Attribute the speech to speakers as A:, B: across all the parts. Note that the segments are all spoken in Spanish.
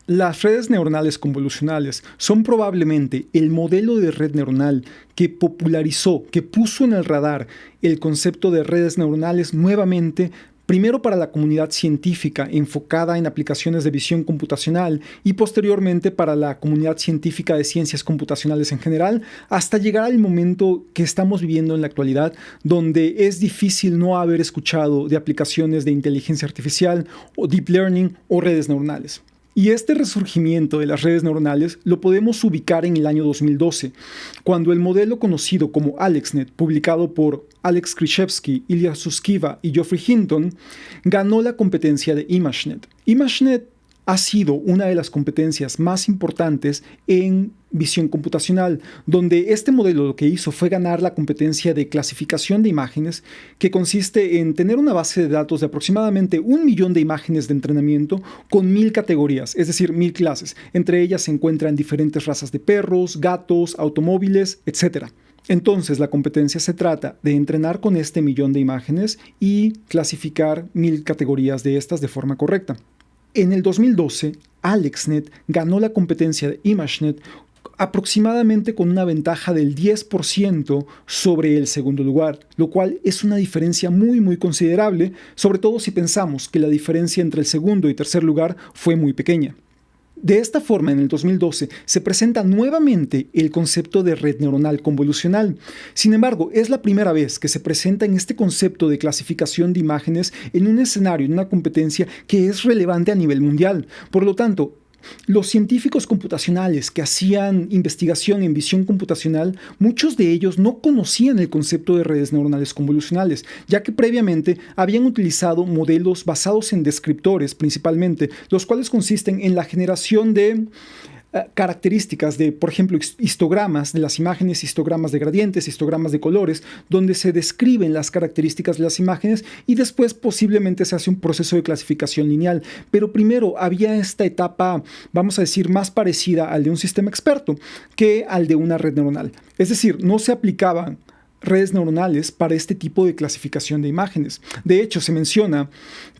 A: Las redes neuronales convolucionales son probablemente el modelo de red neuronal que popularizó, que puso en el radar el concepto de redes neuronales nuevamente, primero para la comunidad científica enfocada en aplicaciones de visión computacional y posteriormente para la comunidad científica de ciencias computacionales en general, hasta llegar al momento que estamos viviendo en la actualidad, donde es difícil no haber escuchado de aplicaciones de inteligencia artificial o deep learning o redes neuronales. Y este resurgimiento de las redes neuronales lo podemos ubicar en el año 2012, cuando el modelo conocido como AlexNet, publicado por Alex Krizhevsky, Ilya Sutskever y Geoffrey Hinton, ganó la competencia de ImageNet. ImageNet ha sido una de las competencias más importantes en visión computacional, donde este modelo lo que hizo fue ganar la competencia de clasificación de imágenes, que consiste en tener una base de datos de aproximadamente 1.000.000 de imágenes de entrenamiento con 1.000 categorías, es decir, 1.000 clases. Entre ellas se encuentran diferentes razas de perros, gatos, automóviles, etc. Entonces, la competencia se trata de entrenar con este 1.000.000 de imágenes y clasificar 1.000 categorías de estas de forma correcta. En el 2012, AlexNet ganó la competencia de ImageNet aproximadamente con una ventaja del 10% sobre el segundo lugar, lo cual es una diferencia muy considerable, sobre todo si pensamos que la diferencia entre el segundo y tercer lugar fue muy pequeña. De esta forma, en el 2012, se presenta nuevamente el concepto de red neuronal convolucional. Sin embargo, es la primera vez que se presenta en este concepto de clasificación de imágenes en un escenario, en una competencia que es relevante a nivel mundial. Por lo tanto, los científicos computacionales que hacían investigación en visión computacional, muchos de ellos no conocían el concepto de redes neuronales convolucionales, ya que previamente habían utilizado modelos basados en descriptores principalmente, los cuales consisten en la generación de características de, por ejemplo, histogramas de las imágenes, histogramas de gradientes, histogramas de colores, donde se describen las características de las imágenes y después posiblemente se hace un proceso de clasificación lineal. Pero primero había esta etapa, vamos a decir, más parecida al de un sistema experto que al de una red neuronal. Es decir, no se aplicaban redes neuronales para este tipo de clasificación de imágenes. De hecho, se menciona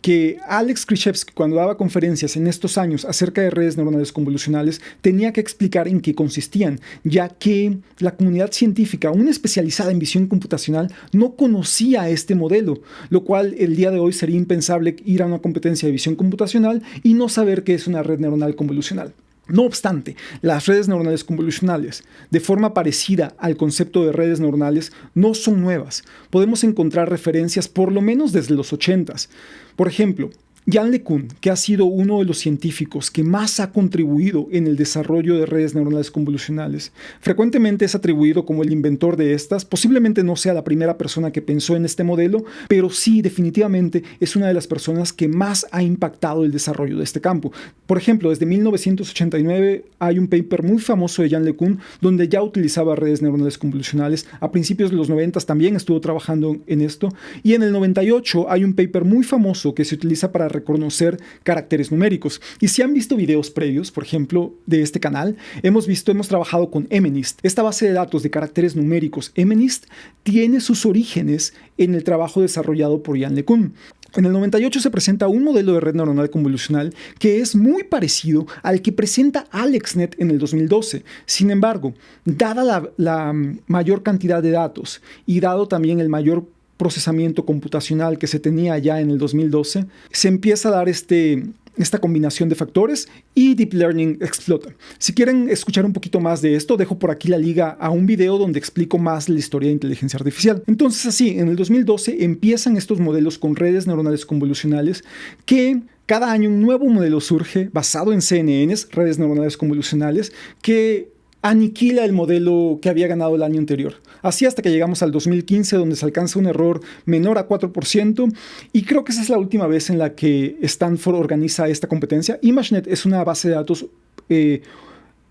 A: que Alex Krizhevsky, cuando daba conferencias en estos años acerca de redes neuronales convolucionales, tenía que explicar en qué consistían, ya que la comunidad científica, aún especializada en visión computacional, no conocía este modelo, lo cual el día de hoy sería impensable ir a una competencia de visión computacional y no saber qué es una red neuronal convolucional. No obstante, las redes neuronales convolucionales, de forma parecida al concepto de redes neuronales, no son nuevas. Podemos encontrar referencias por lo menos desde los 80s. Por ejemplo, Yann LeCun, que ha sido uno de los científicos que más ha contribuido en el desarrollo de redes neuronales convolucionales, frecuentemente es atribuido como el inventor de estas. Posiblemente no sea la primera persona que pensó en este modelo, pero sí, definitivamente es una de las personas que más ha impactado el desarrollo de este campo. Por ejemplo, desde 1989 hay un paper muy famoso de Yann LeCun donde ya utilizaba redes neuronales convolucionales. A principios de los 90 también estuvo trabajando en esto. Y en el 98 hay un paper muy famoso que se utiliza para reconocer caracteres numéricos. Y si han visto videos previos, por ejemplo, de este canal, hemos trabajado con MNIST. Esta base de datos de caracteres numéricos MNIST tiene sus orígenes en el trabajo desarrollado por Yann LeCun. En el 98 se presenta un modelo de red neuronal convolucional que es muy parecido al que presenta AlexNet en el 2012. Sin embargo, dada la mayor cantidad de datos y dado también el mayor procesamiento computacional que se tenía ya en el 2012, se empieza a dar esta combinación de factores y Deep Learning explota. Si quieren escuchar un poquito más de esto, dejo por aquí la liga a un video donde explico más la historia de inteligencia artificial. Entonces así, en el 2012 empiezan estos modelos con redes neuronales convolucionales que cada año un nuevo modelo surge basado en CNNs, redes neuronales convolucionales, que aniquila el modelo que había ganado el año anterior. Así hasta que llegamos al 2015, donde se alcanza un error menor a 4%, y creo que esa es la última vez en la que Stanford organiza esta competencia. ImageNet es una base de datos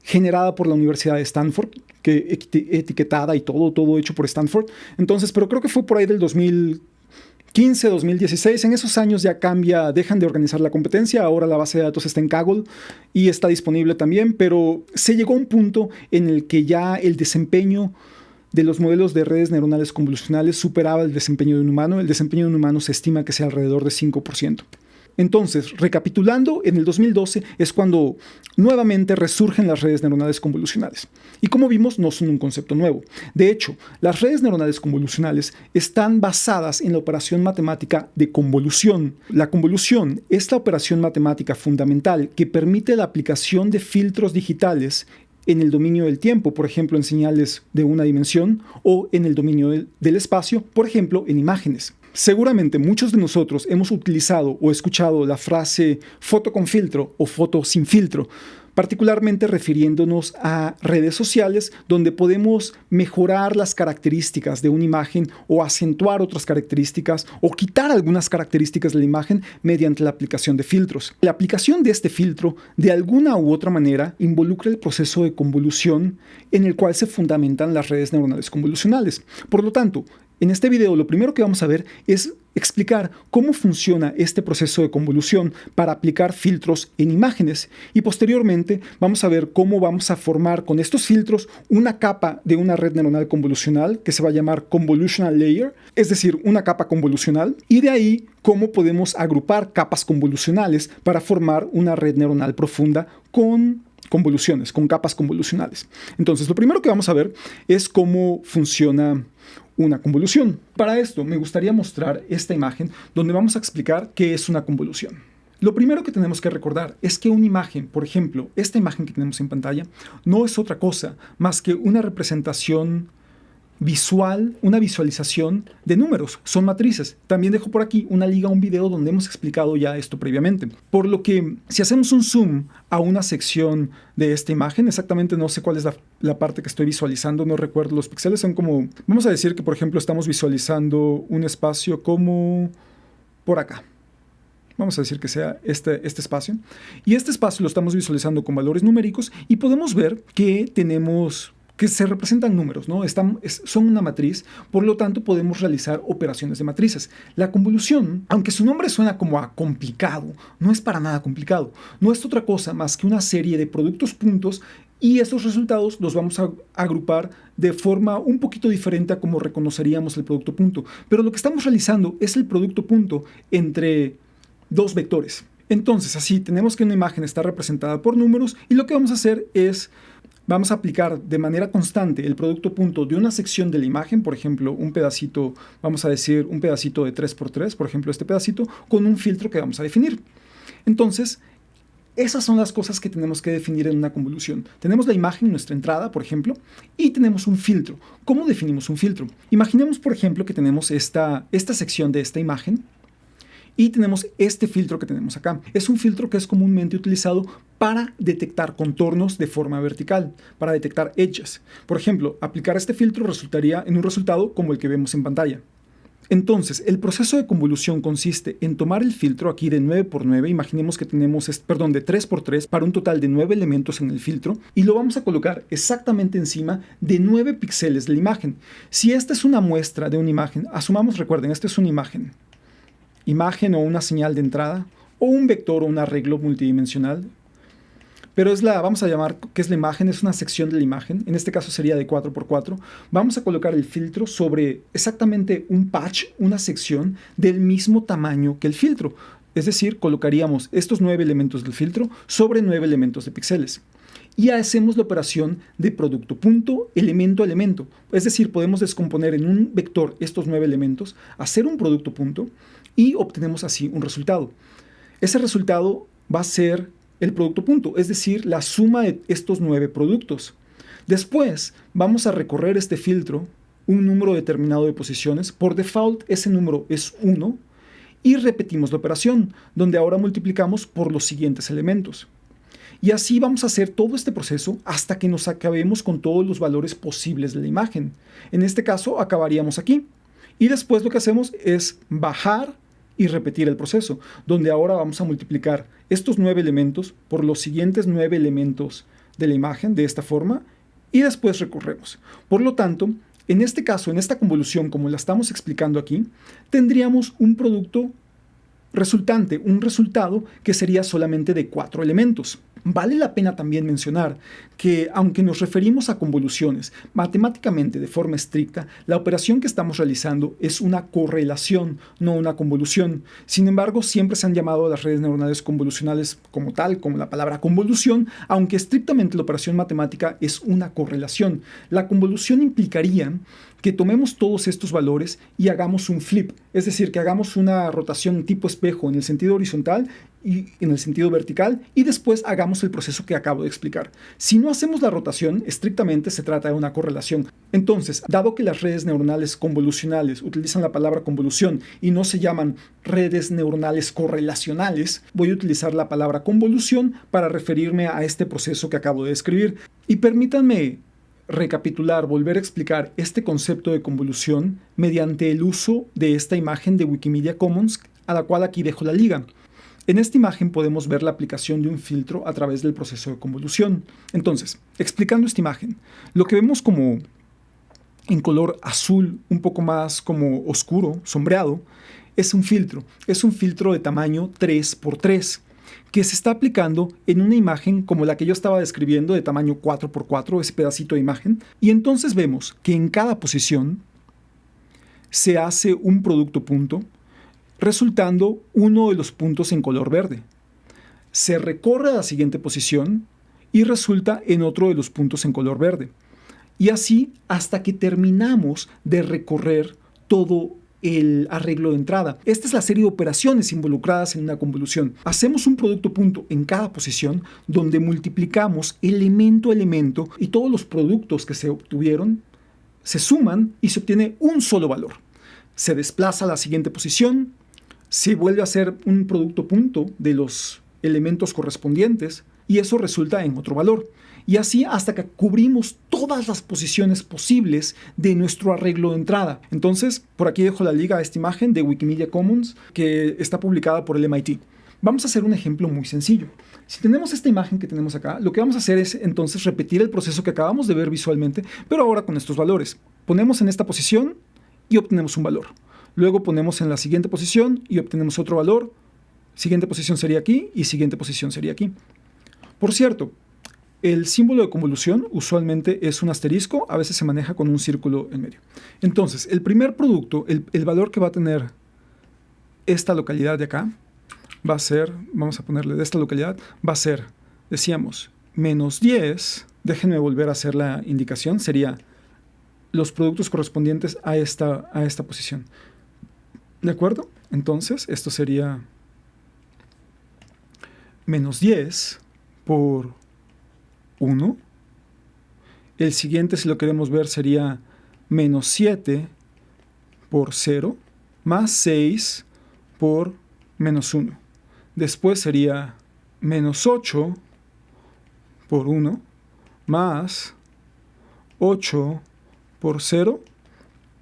A: generada por la Universidad de Stanford, que etiquetada y todo hecho por Stanford. Entonces, pero creo que fue por ahí del 2015, 2016, en esos años ya cambia, dejan de organizar la competencia, ahora la base de datos está en Kaggle y está disponible también, pero se llegó a un punto en el que ya el desempeño de los modelos de redes neuronales convolucionales superaba el desempeño de un humano. El desempeño de un humano se estima que sea alrededor de 5%. Entonces, recapitulando, en el 2012 es cuando nuevamente resurgen las redes neuronales convolucionales. Y como vimos, no son un concepto nuevo. De hecho, las redes neuronales convolucionales están basadas en la operación matemática de convolución. La convolución es la operación matemática fundamental que permite la aplicación de filtros digitales en el dominio del tiempo, por ejemplo, en señales de una dimensión, o en el dominio del espacio, por ejemplo, en imágenes. Seguramente muchos de nosotros hemos utilizado o escuchado la frase foto con filtro o foto sin filtro, particularmente refiriéndonos a redes sociales donde podemos mejorar las características de una imagen o acentuar otras características o quitar algunas características de la imagen mediante la aplicación de filtros. La aplicación de este filtro, de alguna u otra manera, involucra el proceso de convolución en el cual se fundamentan las redes neuronales convolucionales. Por lo tanto, en este video lo primero que vamos a ver es explicar cómo funciona este proceso de convolución para aplicar filtros en imágenes y posteriormente vamos a ver cómo vamos a formar con estos filtros una capa de una red neuronal convolucional que se va a llamar Convolutional Layer, es decir, una capa convolucional, y de ahí cómo podemos agrupar capas convolucionales para formar una red neuronal profunda con convoluciones, con capas convolucionales. Entonces, lo primero que vamos a ver es cómo funciona una convolución. Para esto me gustaría mostrar esta imagen donde vamos a explicar qué es una convolución. Lo primero que tenemos que recordar es que una imagen, por ejemplo, esta imagen que tenemos en pantalla, no es otra cosa más que una representación visual, una visualización de números, son matrices. También dejo por aquí una liga a un video donde hemos explicado ya esto previamente. Por lo que si hacemos un zoom a una sección de esta imagen, exactamente no sé cuál es la parte que estoy visualizando, no recuerdo, los píxeles son como, vamos a decir que por ejemplo estamos visualizando un espacio como por acá. Vamos a decir que sea este espacio. Y este espacio lo estamos visualizando con valores numéricos y podemos ver que que se representan números, ¿no? Son una matriz, por lo tanto podemos realizar operaciones de matrices. La convolución, aunque su nombre suena como a complicado, no es para nada complicado. No es otra cosa más que una serie de productos puntos y esos resultados los vamos a agrupar de forma un poquito diferente a como reconoceríamos el producto punto. Pero lo que estamos realizando es el producto punto entre dos vectores. Entonces, así tenemos que una imagen está representada por números y lo que vamos a hacer es vamos a aplicar de manera constante el producto punto de una sección de la imagen, por ejemplo, un pedacito, vamos a decir un pedacito de 3×3, por ejemplo, este pedacito, con un filtro que vamos a definir. Entonces, esas son las cosas que tenemos que definir en una convolución. Tenemos la imagen, nuestra entrada, por ejemplo, y tenemos un filtro. ¿Cómo definimos un filtro? Imaginemos, por ejemplo, que tenemos esta sección de esta imagen, y tenemos este filtro que tenemos acá. Es un filtro que es comúnmente utilizado para detectar contornos de forma vertical, para detectar edges. Por ejemplo, aplicar este filtro resultaría en un resultado como el que vemos en pantalla. Entonces, el proceso de convolución consiste en tomar el filtro aquí de 9×9, imaginemos que tenemos, de 3×3 para un total de 9 elementos en el filtro, y lo vamos a colocar exactamente encima de 9 píxeles de la imagen. Si esta es una muestra de una imagen, asumamos, recuerden, esta es una imagen o una señal de entrada, o un vector o un arreglo multidimensional, pero vamos a llamar que es la imagen, es una sección de la imagen, en este caso sería de 4×4, vamos a colocar el filtro sobre exactamente un patch, una sección del mismo tamaño que el filtro, es decir, colocaríamos estos 9 elementos del filtro sobre 9 elementos de píxeles. Y hacemos la operación de producto punto, elemento a elemento. Es decir, podemos descomponer en un vector estos 9 elementos, hacer un producto punto y obtenemos así un resultado. Ese resultado va a ser el producto punto, es decir, la suma de estos 9 productos. Después vamos a recorrer este filtro, un número determinado de posiciones. Por default ese número es 1 y repetimos la operación, donde ahora multiplicamos por los siguientes elementos. Y así vamos a hacer todo este proceso hasta que nos acabemos con todos los valores posibles de la imagen. En este caso acabaríamos aquí. Y después lo que hacemos es bajar y repetir el proceso, donde ahora vamos a multiplicar estos 9 elementos por los siguientes 9 elementos de la imagen de esta forma y después recorremos. Por lo tanto, en este caso, en esta convolución como la estamos explicando aquí, tendríamos un producto resultante, un resultado que sería solamente de 4 elementos. Vale la pena también mencionar que, aunque nos referimos a convoluciones, matemáticamente de forma estricta, la operación que estamos realizando es una correlación, no una convolución. Sin embargo, siempre se han llamado a las redes neuronales convolucionales como tal, como la palabra convolución, aunque estrictamente la operación matemática es una correlación. La convolución implicaría que tomemos todos estos valores y hagamos un flip, es decir, que hagamos una rotación tipo espejo en el sentido horizontal y en el sentido vertical, y después hagamos el proceso que acabo de explicar. Si no hacemos la rotación, estrictamente se trata de una correlación. Entonces, dado que las redes neuronales convolucionales utilizan la palabra convolución y no se llaman redes neuronales correlacionales, voy a utilizar la palabra convolución para referirme a este proceso que acabo de describir. Y permítanme recapitular, volver a explicar este concepto de convolución mediante el uso de esta imagen de Wikimedia Commons, a la cual aquí dejo la liga. En esta imagen podemos ver la aplicación de un filtro a través del proceso de convolución. Entonces, explicando esta imagen, lo que vemos como en color azul, un poco más como oscuro, sombreado, es un filtro. Es un filtro de tamaño 3x3 que se está aplicando en una imagen como la que yo estaba describiendo de tamaño 4x4, ese pedacito de imagen. Y entonces vemos que en cada posición se hace un producto punto, resultando uno de los puntos en color verde. Se recorre a la siguiente posición y resulta en otro de los puntos en color verde. Y así hasta que terminamos de recorrer todo el arreglo de entrada. Esta es la serie de operaciones involucradas en una convolución. Hacemos un producto punto en cada posición donde multiplicamos elemento a elemento y todos los productos que se obtuvieron se suman y se obtiene un solo valor. Se desplaza a la siguiente posición, se vuelve a hacer un producto punto de los elementos correspondientes y eso resulta en otro valor. Y así hasta que cubrimos todas las posiciones posibles de nuestro arreglo de entrada. Entonces, por aquí dejo la liga a esta imagen de Wikimedia Commons que está publicada por el MIT. Vamos a hacer un ejemplo muy sencillo. Si tenemos esta imagen que tenemos acá, lo que vamos a hacer es entonces repetir el proceso que acabamos de ver visualmente, pero ahora con estos valores. Ponemos en esta posición y obtenemos un valor. Luego ponemos en la siguiente posición y obtenemos otro valor. Siguiente posición sería aquí y siguiente posición sería aquí. Por cierto, el símbolo de convolución usualmente es un asterisco, a veces se maneja con un círculo en medio. Entonces, el primer producto, el valor que va a tener esta localidad de acá, va a ser, vamos a ponerle de esta localidad, va a ser, decíamos, menos 10. Déjenme volver a hacer la indicación, sería los productos correspondientes a esta posición. ¿De acuerdo? Entonces, esto sería menos 10 por 1. El siguiente, si lo queremos ver, sería menos 7 por 0, más 6 por menos 1. Después sería menos 8 por 1, más 8 por 0,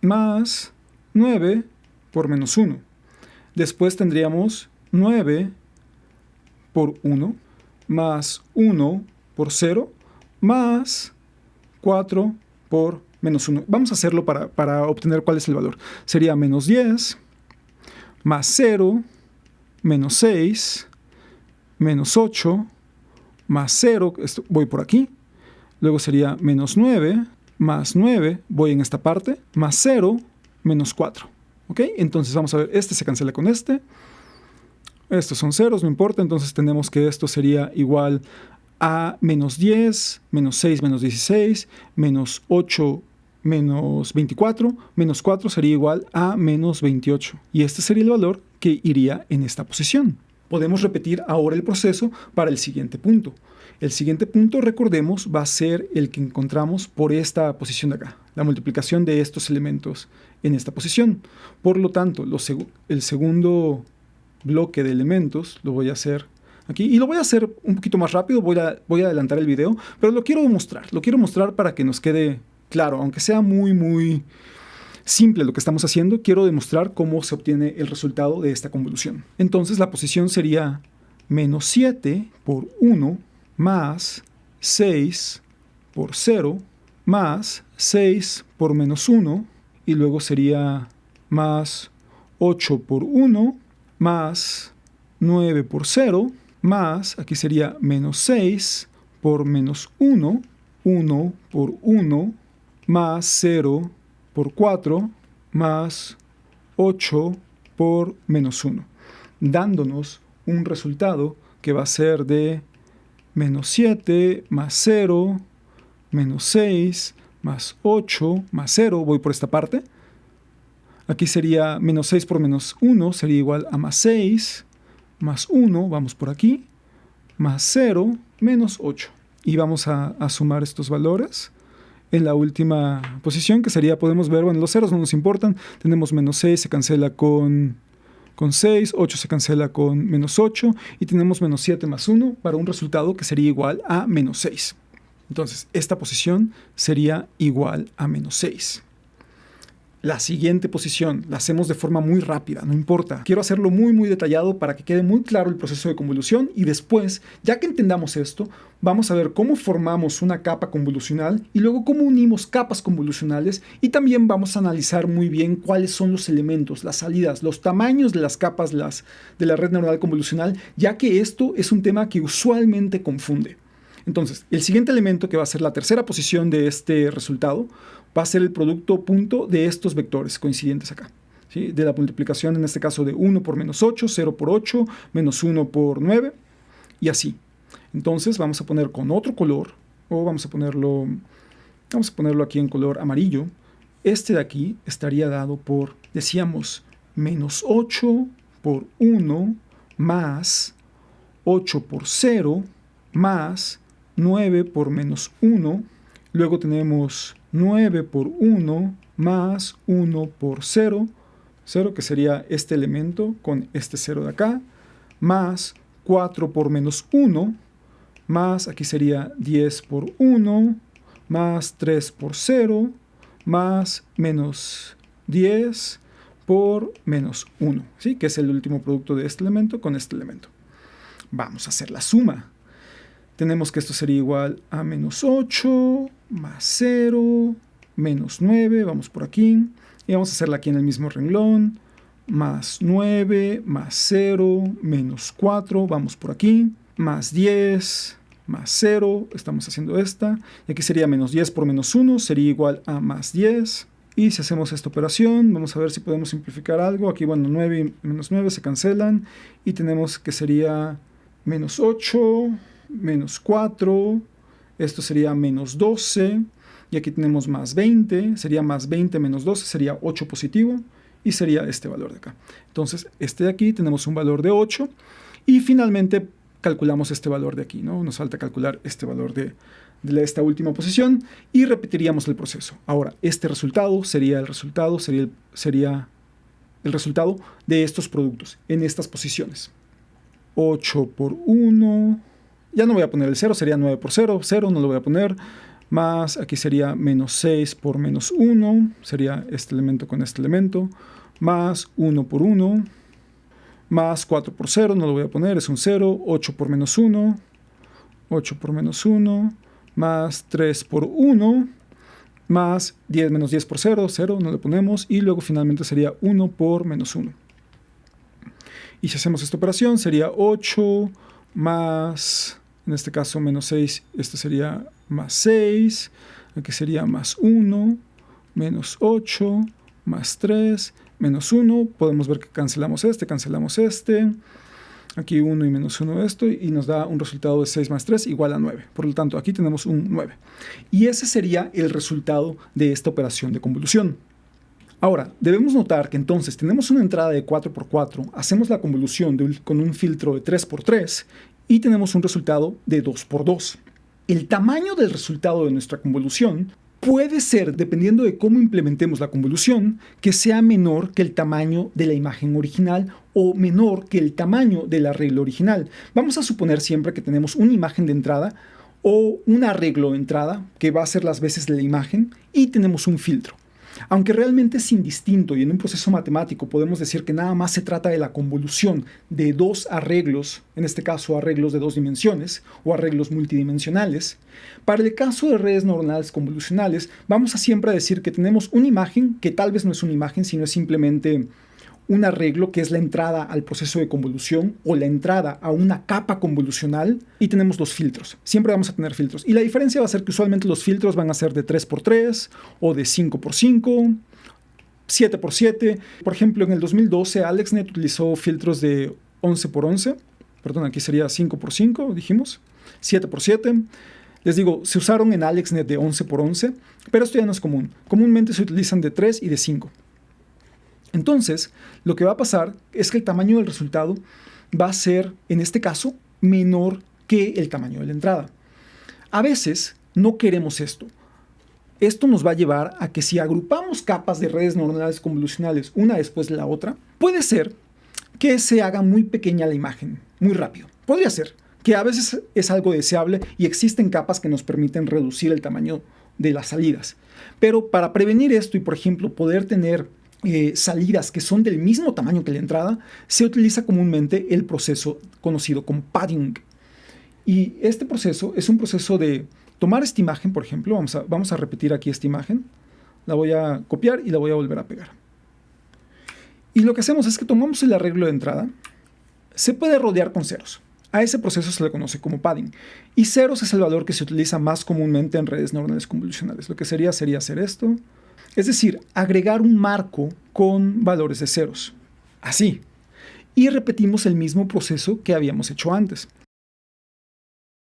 A: más 9 por menos 1. Después tendríamos 9 por 1, más 1 por 0, más 4 por menos 1. Vamos a hacerlo para obtener cuál es el valor. Sería menos 10, más 0, menos 6, menos 8, más 0, esto, voy por aquí. Luego sería menos 9, más 9, voy en esta parte, más 0, menos 4. ¿Ok? Entonces vamos a ver, este se cancela con este. Estos son ceros, no importa, entonces tenemos que esto sería igual a menos 10, menos 6, menos 16, menos 8, menos 24, menos 4 sería igual a menos 28. Y este sería el valor que iría en esta posición. Podemos repetir ahora el proceso para el siguiente punto. El siguiente punto, recordemos, va a ser el que encontramos por esta posición de acá, la multiplicación de estos elementos en esta posición. Por lo tanto, el segundo bloque de elementos lo voy a hacer aquí, y lo voy a hacer un poquito más rápido, voy a adelantar el video, pero lo quiero mostrar para que nos quede claro, aunque sea muy simple lo que estamos haciendo, quiero demostrar cómo se obtiene el resultado de esta convolución. Entonces la posición sería menos 7 por 1, más 6 por 0, más 6 por menos 1, y luego sería más 8 por 1, más 9 por 0, más, aquí sería menos 6 por menos 1, 1 por 1, más 0 por 4, más 8 por menos 1, dándonos un resultado que va a ser de menos 7 más 0, menos 6 más 8 más 0, voy por esta parte. Aquí sería menos 6 por menos 1, sería igual a más 6, más 1, vamos por aquí, más 0, menos 8. Y vamos a sumar estos valores en la última posición, que sería, podemos ver, bueno, los ceros no nos importan, tenemos menos 6, se cancela con 6, 8 se cancela con menos 8, y tenemos menos 7 más 1 para un resultado que sería igual a menos 6. Entonces, esta posición sería igual a menos 6. La siguiente posición la hacemos de forma muy rápida, no importa. Quiero hacerlo muy detallado para que quede muy claro el proceso de convolución, y después, ya que entendamos esto, vamos a ver cómo formamos una capa convolucional y luego cómo unimos capas convolucionales, y también vamos a analizar muy bien cuáles son los elementos, las salidas, los tamaños de las capas de la red neuronal convolucional, ya que esto es un tema que usualmente confunde. Entonces, el siguiente elemento, que va a ser la tercera posición de este resultado, va a ser el producto punto de estos vectores coincidentes acá, ¿sí? De la multiplicación, en este caso, de 1 por menos 8, 0 por 8, menos 1 por 9, y así. Entonces vamos a poner con otro color, o vamos a ponerlo aquí en color amarillo. Este de aquí estaría dado por, decíamos, menos 8 por 1 más 8 por 0 más 9 por menos 1. Luego tenemos 9 por 1 más 1 por 0, 0 que sería este elemento con este 0 de acá, más 4 por menos 1, más aquí sería 10 por 1, más 3 por 0, más menos 10 por menos 1, ¿sí? Que es el último producto de este elemento con este elemento. Vamos a hacer la suma. Tenemos que esto sería igual a menos 8, más 0, menos 9, vamos por aquí, y vamos a hacerla aquí en el mismo renglón, más 9, más 0, menos 4, vamos por aquí, más 10, más 0, estamos haciendo esta, y aquí sería menos 10 por menos 1, sería igual a más 10, y si hacemos esta operación, vamos a ver si podemos simplificar algo. Aquí, bueno, 9 y menos 9 se cancelan, y tenemos que sería menos 8, menos 4, esto sería menos 12, y aquí tenemos más 20, sería más 20 menos 12, sería 8 positivo, y sería este valor de acá. Entonces, este de aquí tenemos un valor de 8, y finalmente calculamos este valor de aquí, ¿no? Nos falta calcular este valor de esta última posición, y repetiríamos el proceso. Ahora, este resultado sería el resultado de estos productos en estas posiciones. 8 por 1, ya no voy a poner el 0, sería 9 por 0, 0 no lo voy a poner, más aquí sería menos 6 por menos 1, sería este elemento con este elemento, más 1 por 1, más 4 por 0, no lo voy a poner, es un 0, 8 por menos 1, 8 por menos 1, más 3 por 1, más 10 menos 10 por 0, 0, no le ponemos, y luego finalmente sería 1 por menos 1. Y si hacemos esta operación, sería 8 más, en este caso, menos 6, este sería más 6, aquí sería más 1, menos 8, más 3, menos 1. Podemos ver que cancelamos este, aquí 1 y menos 1 esto, y nos da un resultado de 6 más 3 igual a 9. Por lo tanto, aquí tenemos un 9. Y ese sería el resultado de esta operación de convolución. Ahora, debemos notar que entonces tenemos una entrada de 4×4, hacemos la convolución con un filtro de 3×3 y tenemos un resultado de 2×2. El tamaño del resultado de nuestra convolución puede ser, dependiendo de cómo implementemos la convolución, que sea menor que el tamaño de la imagen original o menor que el tamaño del arreglo original. Vamos a suponer siempre que tenemos una imagen de entrada o un arreglo de entrada, que va a ser las veces de la imagen, y tenemos un filtro. Aunque realmente es indistinto y en un proceso matemático podemos decir que nada más se trata de la convolución de dos arreglos, en este caso arreglos de dos dimensiones o arreglos multidimensionales, para el caso de redes neuronales convolucionales vamos a siempre decir que tenemos una imagen que tal vez no es una imagen, sino es simplemente un arreglo que es la entrada al proceso de convolución o la entrada a una capa convolucional, y tenemos los filtros. Siempre vamos a tener filtros. Y la diferencia va a ser que usualmente los filtros van a ser de 3x3 o de 5x5, 7x7. Por ejemplo, en el 2012 AlexNet utilizó filtros de 11x11. Perdón, aquí sería 5x5, dijimos. 7x7. Les digo, se usaron en AlexNet de 11x11, pero esto ya no es común. Comúnmente se utilizan de 3 y de 5. Entonces, lo que va a pasar es que el tamaño del resultado va a ser, en este caso, menor que el tamaño de la entrada. A veces no queremos esto. Esto nos va a llevar a que si agrupamos capas de redes neuronales convolucionales una después de la otra, puede ser que se haga muy pequeña la imagen, muy rápido. Podría ser que a veces es algo deseable y existen capas que nos permiten reducir el tamaño de las salidas. Pero para prevenir esto y, por ejemplo, poder tener salidas que son del mismo tamaño que la entrada, se utiliza comúnmente el proceso conocido como padding. Y este proceso es un proceso de tomar esta imagen, por ejemplo, vamos a repetir aquí esta imagen, la voy a copiar y la voy a volver a pegar. Y lo que hacemos es que tomamos el arreglo de entrada, se puede rodear con ceros. A ese proceso se le conoce como padding. Y ceros es el valor que se utiliza más comúnmente en redes neuronales convolucionales. Lo que sería hacer esto. Es decir, agregar un marco con valores de ceros. Así. Y repetimos el mismo proceso que habíamos hecho antes.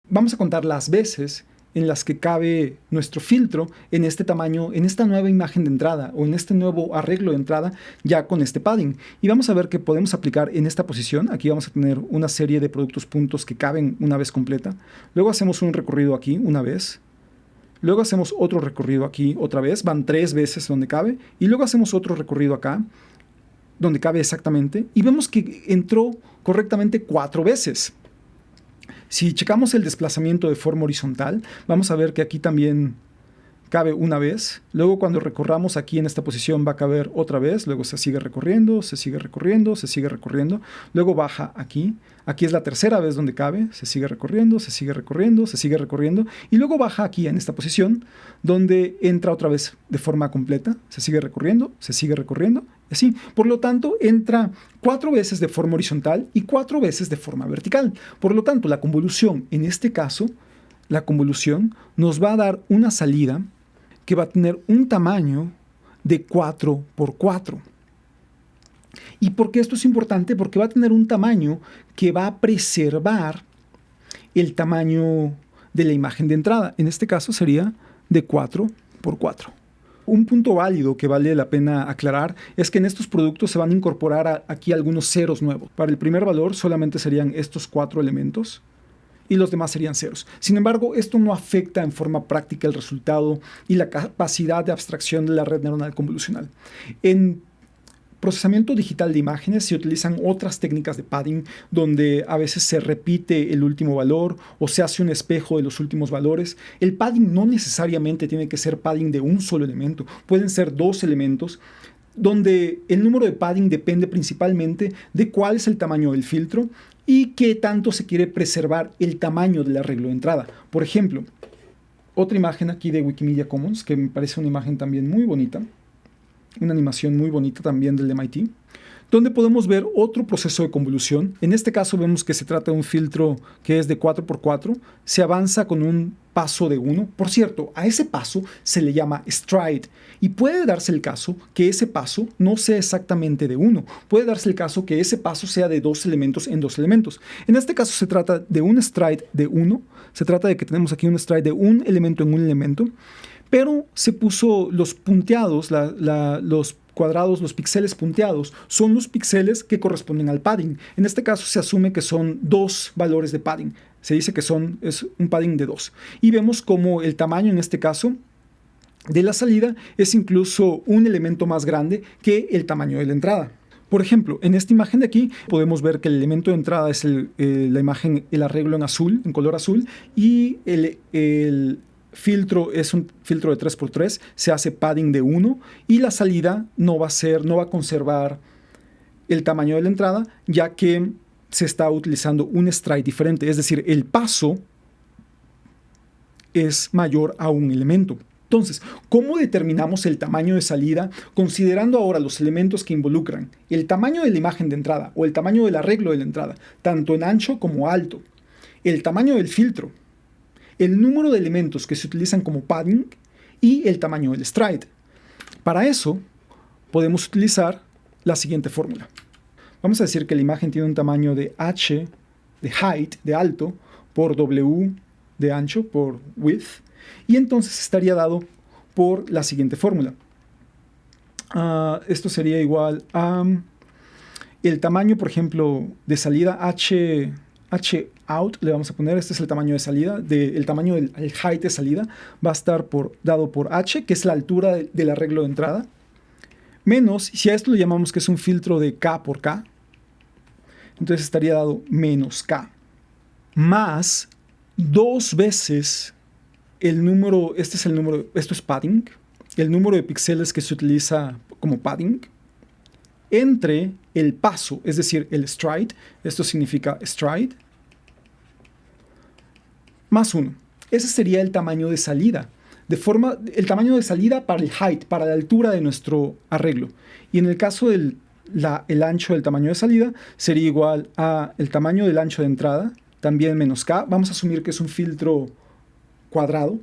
A: Vamos a contar las veces en las que cabe nuestro filtro en este tamaño, en esta nueva imagen de entrada o en este nuevo arreglo de entrada ya con este padding. Y vamos a ver que podemos aplicar en esta posición. Aquí vamos a tener una serie de productos puntos que caben una vez completa. Luego hacemos un recorrido aquí una vez. Luego hacemos otro recorrido aquí otra vez. Van 3 veces donde cabe. Y luego hacemos otro recorrido acá donde cabe exactamente. Y vemos que entró correctamente 4 veces. Si checamos el desplazamiento de forma horizontal, vamos a ver que aquí también cabe una vez. Luego cuando recorramos aquí en esta posición va a caber otra vez. Luego se sigue recorriendo, se sigue recorriendo, se sigue recorriendo. Luego baja aquí. Aquí es la tercera vez donde cabe. Se sigue recorriendo, se sigue recorriendo, se sigue recorriendo. Y luego baja aquí en esta posición donde entra otra vez de forma completa. Se sigue recorriendo, se sigue recorriendo. Y así. Por lo tanto, entra 4 veces de forma horizontal y 4 veces de forma vertical. Por lo tanto, la convolución, en este caso, la convolución nos va a dar una salida que va a tener un tamaño de 4x4. ¿Y por qué esto es importante? Porque va a tener un tamaño que va a preservar el tamaño de la imagen de entrada. En este caso sería de 4x4. Un punto válido que vale la pena aclarar es que en estos productos se van a incorporar aquí algunos ceros nuevos. Para el primer valor solamente serían estos 4 elementos y los demás serían ceros. Sin embargo, esto no afecta en forma práctica el resultado y la capacidad de abstracción de la red neuronal convolucional. En procesamiento digital de imágenes se utilizan otras técnicas de padding donde a veces se repite el último valor o se hace un espejo de los últimos valores. El padding no necesariamente tiene que ser padding de un solo elemento, pueden ser 2 elementos donde el número de padding depende principalmente de cuál es el tamaño del filtro y qué tanto se quiere preservar el tamaño del arreglo de entrada. Por ejemplo, otra imagen aquí de Wikimedia Commons que me parece una imagen también muy bonita. Una animación muy bonita también del MIT, donde podemos ver otro proceso de convolución. En este caso vemos que se trata de un filtro que es de 4x4, se avanza con un paso de 1. Por cierto, a ese paso se le llama stride, y puede darse el caso que ese paso no sea exactamente de 1, puede darse el caso que ese paso sea de 2 elementos en 2 elementos. En este caso se trata de un stride de 1, se trata de que tenemos aquí un stride de un elemento en un elemento, pero se puso los punteados, los cuadrados, los píxeles punteados, son los píxeles que corresponden al padding. En este caso se asume que son 2 valores de padding. Se dice que es un padding de 2. Y vemos como el tamaño en este caso de la salida es incluso un elemento más grande que el tamaño de la entrada. Por ejemplo, en esta imagen de aquí podemos ver que el elemento de entrada es la imagen, el arreglo en azul, en color azul, y el filtro es un filtro de 3x3, se hace padding de 1 y la salida no va a conservar el tamaño de la entrada, ya que se está utilizando un stride diferente, es decir, el paso es mayor a un elemento. Entonces, ¿cómo determinamos el tamaño de salida considerando ahora los elementos que involucran el tamaño de la imagen de entrada o el tamaño del arreglo de la entrada, tanto en ancho como alto, el tamaño del filtro, el número de elementos que se utilizan como padding y el tamaño del stride? Para eso, podemos utilizar la siguiente fórmula. Vamos a decir que la imagen tiene un tamaño de h, de height, de alto, por w, de ancho, por width, y entonces estaría dado por la siguiente fórmula. Esto sería igual a el tamaño, por ejemplo, de salida h out, le vamos a poner, este es el tamaño de salida, el tamaño del height de salida, va a estar dado por h, que es la altura del arreglo de entrada, menos, si a esto le llamamos que es un filtro de k por k, entonces estaría dado menos k, más 2 veces el número, este es el número, esto es padding, el número de píxeles que se utiliza como padding, entre el paso, es decir, el stride, esto significa stride, más 1. Ese sería el tamaño de salida. El tamaño de salida para el height, para la altura de nuestro arreglo. Y en el caso del el ancho del tamaño de salida, sería igual a el tamaño del ancho de entrada, también menos k. Vamos a asumir que es un filtro cuadrado,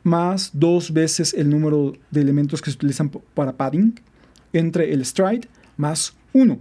A: más 2 veces el número de elementos que se utilizan para padding, entre el stride, más 1.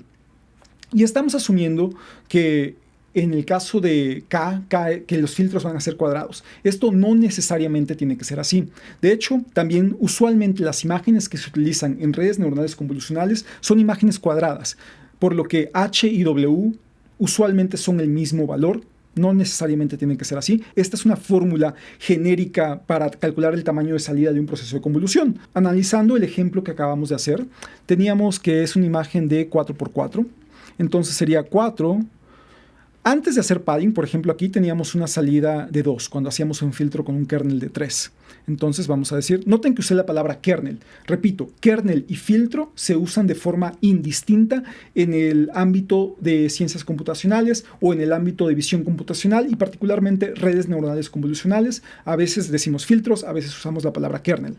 A: Y estamos asumiendo que en el caso de K, que los filtros van a ser cuadrados. Esto no necesariamente tiene que ser así. De hecho, también usualmente las imágenes que se utilizan en redes neuronales convolucionales son imágenes cuadradas, por lo que H y W usualmente son el mismo valor. No necesariamente tiene que ser así. Esta es una fórmula genérica para calcular el tamaño de salida de un proceso de convolución. Analizando el ejemplo que acabamos de hacer, teníamos que es una imagen de 4x4. Entonces sería 4. Antes de hacer padding, por ejemplo, aquí teníamos una salida de 2 cuando hacíamos un filtro con un kernel de 3. Entonces vamos a decir, noten que usé la palabra kernel. Repito, kernel y filtro se usan de forma indistinta en el ámbito de ciencias computacionales o en el ámbito de visión computacional y particularmente redes neuronales convolucionales. A veces decimos filtros, a veces usamos la palabra kernel.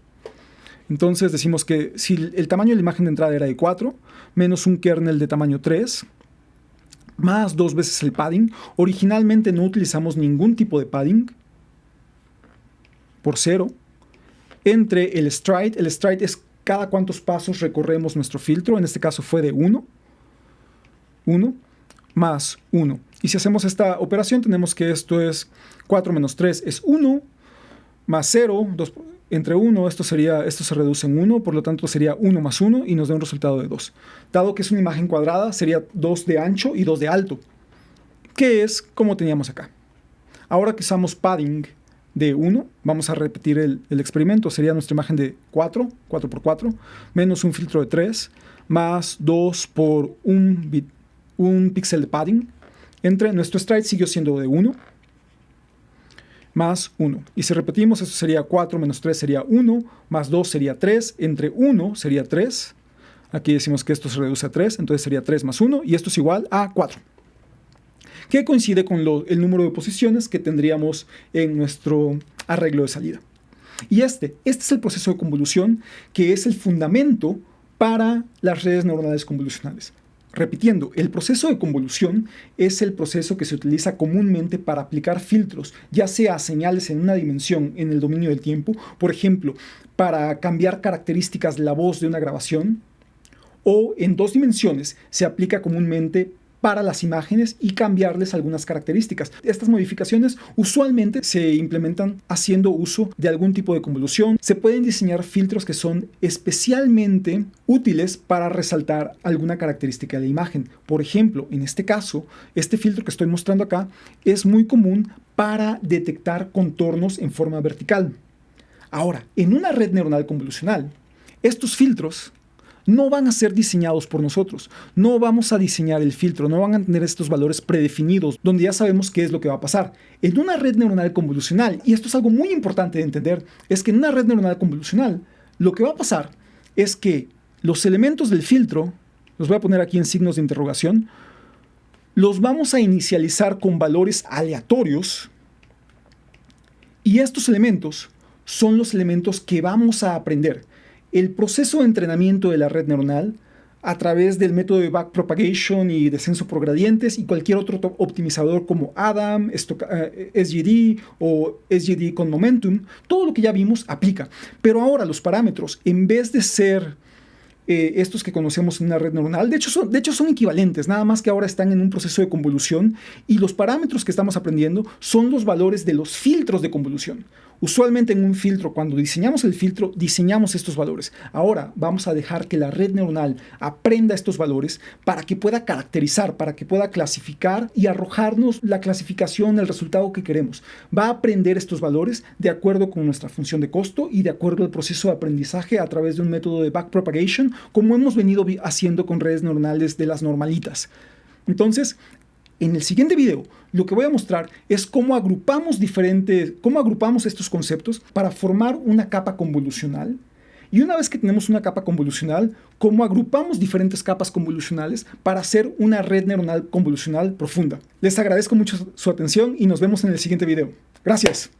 A: Entonces decimos que si el tamaño de la imagen de entrada era de 4, menos un kernel de tamaño 3, más 2 veces el padding. Originalmente no utilizamos ningún tipo de padding, por 0, entre el stride. El stride es cada cuántos pasos recorremos nuestro filtro, en este caso fue de 1, más 1. Y si hacemos esta operación, tenemos que esto es 4 menos 3 es 1, más 0, 2, entre 1, esto se reduce en 1, por lo tanto sería 1 más 1 y nos da un resultado de 2. Dado que es una imagen cuadrada, sería 2 de ancho y 2 de alto, que es como teníamos acá. Ahora que usamos padding de 1, vamos a repetir el experimento. Sería nuestra imagen de 4x4, menos un filtro de 3, más 2 por un píxel de padding. Entre nuestro stride siguió siendo de 1, más 1. Y si repetimos, esto sería 4 menos 3 sería 1, más 2 sería 3, entre 1 sería 3. Aquí decimos que esto se reduce a 3, entonces sería 3 más 1, y esto es igual a 4. Que coincide con el número de posiciones que tendríamos en nuestro arreglo de salida. Y este es el proceso de convolución que es el fundamento para las redes neuronales convolucionales. Repitiendo, el proceso de convolución es el proceso que se utiliza comúnmente para aplicar filtros, ya sea señales en una dimensión en el dominio del tiempo, por ejemplo, para cambiar características de la voz de una grabación, o en 2 dimensiones se aplica comúnmente para las imágenes y cambiarles algunas características. Estas modificaciones usualmente se implementan haciendo uso de algún tipo de convolución. Se pueden diseñar filtros que son especialmente útiles para resaltar alguna característica de la imagen. Por ejemplo, en este caso, este filtro que estoy mostrando acá es muy común para detectar contornos en forma vertical. Ahora, en una red neuronal convolucional, estos filtros no van a ser diseñados por nosotros. No vamos a diseñar el filtro, no van a tener estos valores predefinidos, donde ya sabemos qué es lo que va a pasar. En una red neuronal convolucional, y esto es algo muy importante de entender, es que en una red neuronal convolucional, lo que va a pasar es que los elementos del filtro, los voy a poner aquí en signos de interrogación, los vamos a inicializar con valores aleatorios, y estos elementos son los elementos que vamos a aprender. El proceso de entrenamiento de la red neuronal a través del método de backpropagation y descenso por gradientes y cualquier otro optimizador como ADAM, SGD o SGD con Momentum, todo lo que ya vimos aplica. Pero ahora los parámetros, en vez de ser estos que conocemos en una red neuronal, de hecho son equivalentes, nada más que ahora están en un proceso de convolución y los parámetros que estamos aprendiendo son los valores de los filtros de convolución. Usualmente en un filtro, cuando diseñamos el filtro, diseñamos estos valores. Ahora vamos a dejar que la red neuronal aprenda estos valores para que pueda caracterizar, para que pueda clasificar y arrojarnos la clasificación, el resultado que queremos. Va a aprender estos valores de acuerdo con nuestra función de costo y de acuerdo al proceso de aprendizaje a través de un método de backpropagation, como hemos venido haciendo con redes neuronales de las normalitas. Entonces, en el siguiente video, lo que voy a mostrar es cómo agrupamos estos conceptos para formar una capa convolucional. Y una vez que tenemos una capa convolucional, cómo agrupamos diferentes capas convolucionales para hacer una red neuronal convolucional profunda. Les agradezco mucho su atención y nos vemos en el siguiente video. Gracias.